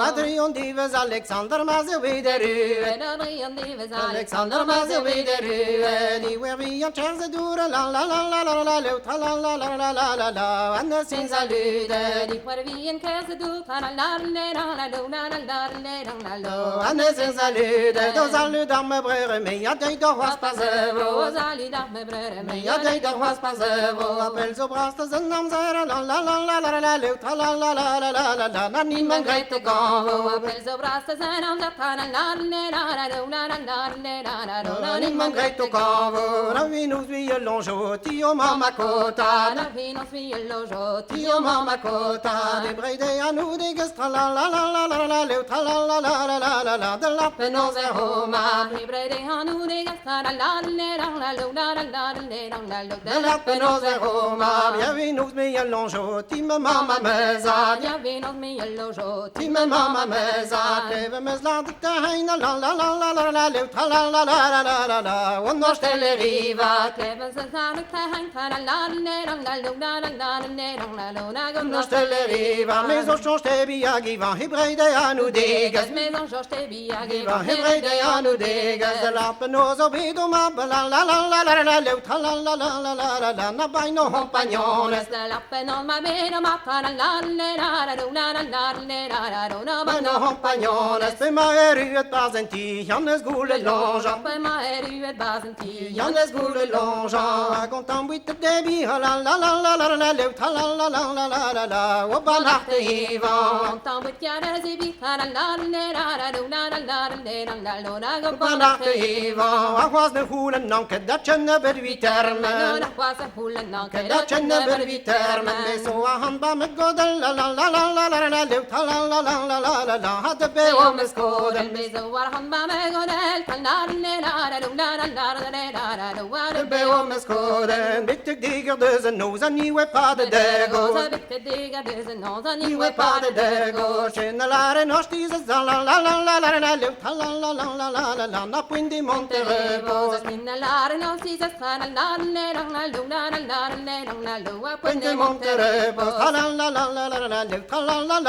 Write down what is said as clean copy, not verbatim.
Adrian Divas Alexander Mazewideru Alexander Mazewideru Die were we on chance to do la la la la la la la la la la la la la and the sins allude Die were we in case to do la la la la la la and the sins allude Those allude on my brother me a day doch was passevo Zali da me brother me a day doch was passevo Appel so brastas en nam zera la la la la la la la la la la la la la la niemand greift de gavo Appel so brastas en nam zera la la la la la niemand greift de gavo Ravinus wie lonjo tio mama kota Ravinus wie lonjo tio mama kota De brede anu de gestra la la la la la la la la la la la la la de la penose homa De brede anu de gestra la la la la la la la de la penose homa Ravinus wie lonjo tio mama meza Ravinus wie lonjo tio mama meza Leve mes la de heina la la la la la la la la la la la la und noch stelle riva Leve se sa de heina la la la und noch stelle riva mes o shoste biagi va hebrede anu degas mes o shoste biagi va hebrede anu degas la penoso vido ma la la la la la la la la la la la na bai no compagnones la peno ma vido ma la la la la la no compagnones pe ma eruet basenti Jannes gule lonja pe ma eruet basenti Jannes gule lonja content with the debi la la la la la la la la la la o banachte ivan content with ya zibi la la la banachte ivan was de hulen nanke dat chenne ber vitermen was hulen nanke dat chenne ber vitermen so han ba me godel la la la la la la la had be o mes godel me so war han ba me godel la be o mes godel bitte diger de nos an nieuwe paden dego bitte diger de nos an nieuwe paden dego chenalare nos diese la la la la la la la la na puindi monterebo chenalare nos diese la la la la puindi monterebo la la la la la la la la